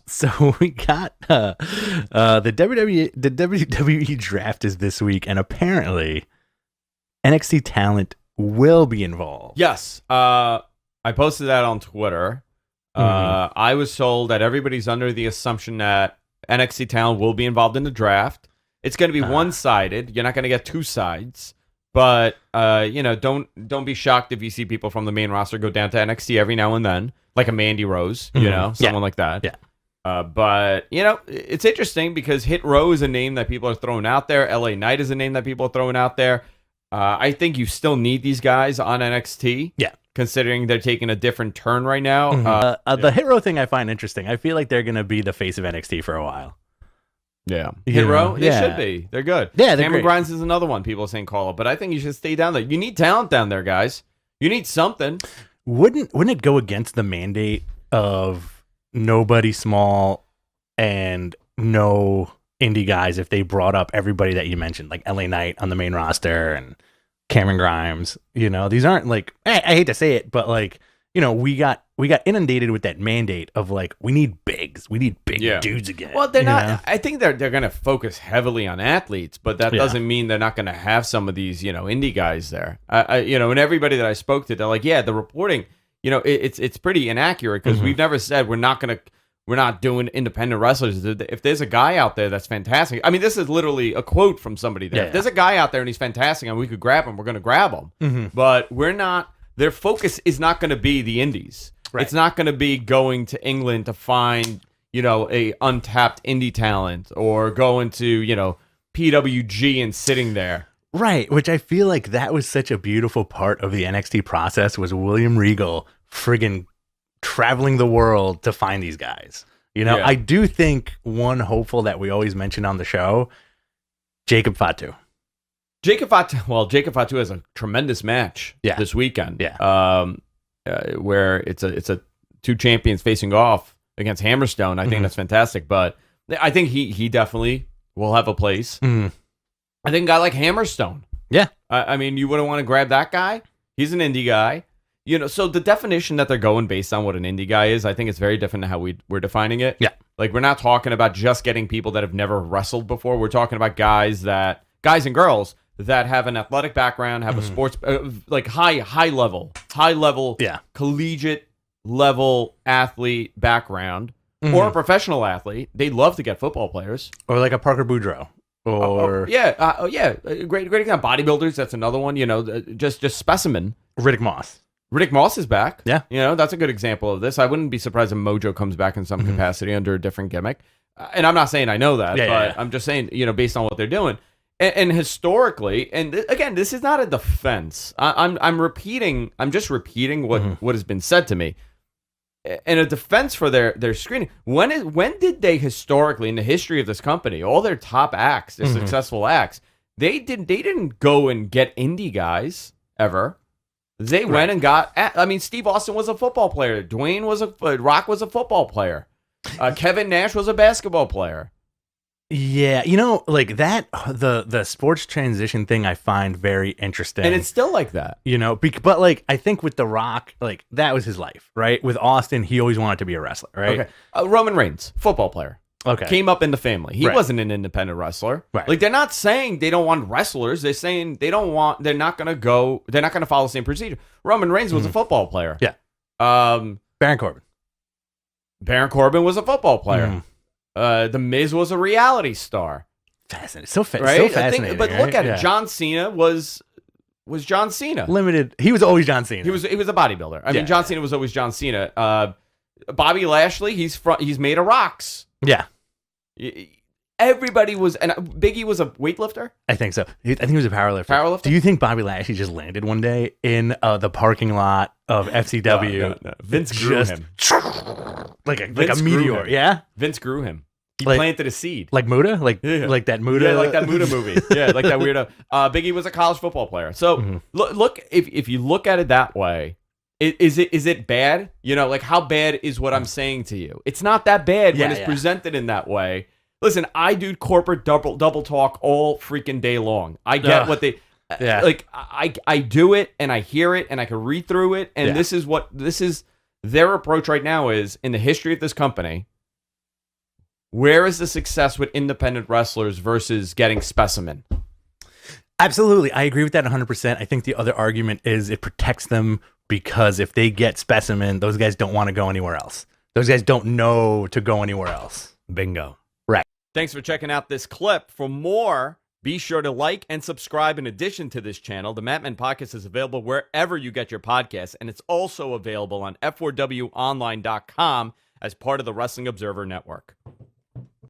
So we got the WWE draft is this week, and apparently NXT talent will be involved. Yes. I posted that on Twitter. I was told that everybody's under the assumption that NXT talent will be involved in the draft. It's going to be one-sided. You're not going to get two sides. But don't be shocked if you see people from the main roster go down to NXT every now and then, like a Mandy Rose, someone like that. Yeah. But it's interesting because Hit Row is a name that people are throwing out there. LA Knight is a name that people are throwing out there. I think you still need these guys on NXT. Yeah. Considering they're taking a different turn right now. The Hit Row thing I find interesting. I feel like they're going to be the face of NXT for a while. Yeah. Hit Row? They should be. They're good. Yeah, they're Cameron great. Grimes is another one people are saying call up, but I think you should stay down there. You need talent down there, guys. You need something. Wouldn't it go against the mandate of nobody small and no indie guys if they brought up everybody that you mentioned, like LA Knight on the main roster and Cameron Grimes? These aren't like, I hate to say it, but like, we got inundated with that mandate of like, we need bigs, we need big dudes again. Well, they're not. I think they're going to focus heavily on athletes, but that doesn't mean they're not going to have some of these indie guys there. And everybody that I spoke to, they're like, yeah, the reporting, it's pretty inaccurate because we've never said we're not doing independent wrestlers. If there's a guy out there that's fantastic, I mean, this is literally a quote from somebody there. If there's a guy out there and he's fantastic and we could grab him, we're going to grab him. But we're not. Their focus is not going to be the indies. Right. It's not going to be going to England to find, a untapped indie talent or going to, PWG and sitting there. Right, which I feel like that was such a beautiful part of the NXT process was William Regal friggin' traveling the world to find these guys. I do think one hopeful that we always mention on the show, Jacob Fatu. Jacob Fatu has a tremendous match this weekend. Yeah. Where it's a two champions facing off against Hammerstone. I think that's fantastic. But I think he definitely will have a place. I think a guy like Hammerstone. Yeah. I mean, you wouldn't want to grab that guy. He's an indie guy. So the definition that they're going based on what an indie guy is, I think it's very different than how we're defining it. Yeah. Like we're not talking about just getting people that have never wrestled before. We're talking about guys and girls that have an athletic background, have a sports, like high level, collegiate level athlete background, or a professional athlete. They love to get football players, or like a Parker Boudreaux, or great example. Bodybuilders, that's another one. Just specimen. Riddick Moss. Riddick Moss is back. Yeah, that's a good example of this. I wouldn't be surprised if Mojo comes back in some capacity under a different gimmick. And I'm not saying I know that, but I'm just saying, based on what they're doing. And historically, and again, this is not a defense. I'm just repeating what has been said to me. And a defense for their screening. When did they historically, in the history of this company, all their top acts, their successful acts, they didn't go and get indie guys ever. They went and got. Steve Austin was a football player. Rock was a football player. Kevin Nash was a basketball player. Yeah, like that, the sports transition thing I find very interesting. And it's still like that. But like, I think with The Rock, like, that was his life, right? With Austin, he always wanted to be a wrestler, right? Okay. Roman Reigns, football player. Okay. Came up in the family. He wasn't an independent wrestler. Right. Like, they're not saying they don't want wrestlers. They're saying they're not going to follow the same procedure. Roman Reigns was a football player. Yeah. Baron Corbin. Baron Corbin was a football player. The Miz was a reality star. Fascinating. So right? fascinating. But look at it. John Cena was John Cena. Limited. He was always John Cena. He was a bodybuilder. I mean, John Cena was always John Cena. Bobby Lashley, he's made of rocks. Yeah. Everybody was, and Biggie was a weightlifter. I think so. I think he was a powerlifter. Do you think Bobby Lashley just landed one day in the parking lot of FCW? No. Vince grew him like a meteor. Yeah, Vince grew him. He planted a seed, like Muda, like that Muda, like that Muda movie. Yeah, like that weirdo. Biggie was a college football player. So look, if you look at it that way. Is it bad? Like how bad is what I'm saying to you? It's not that bad when it's presented in that way. Listen, I do corporate double talk all freaking day long. I get what they like. I do it and I hear it and I can read through it. And this is their approach right now is in the history of this company. Where is the success with independent wrestlers versus getting Specimen? Absolutely. I agree with that 100%. I think the other argument is it protects them because if they get Specimen, those guys don't want to go anywhere else. Those guys don't know to go anywhere else. Bingo. Right. Thanks for checking out this clip. For more, be sure to like and subscribe. In addition to this channel, the Mat Men Podcast is available wherever you get your podcasts, and it's also available on F4WOnline.com as part of the Wrestling Observer Network.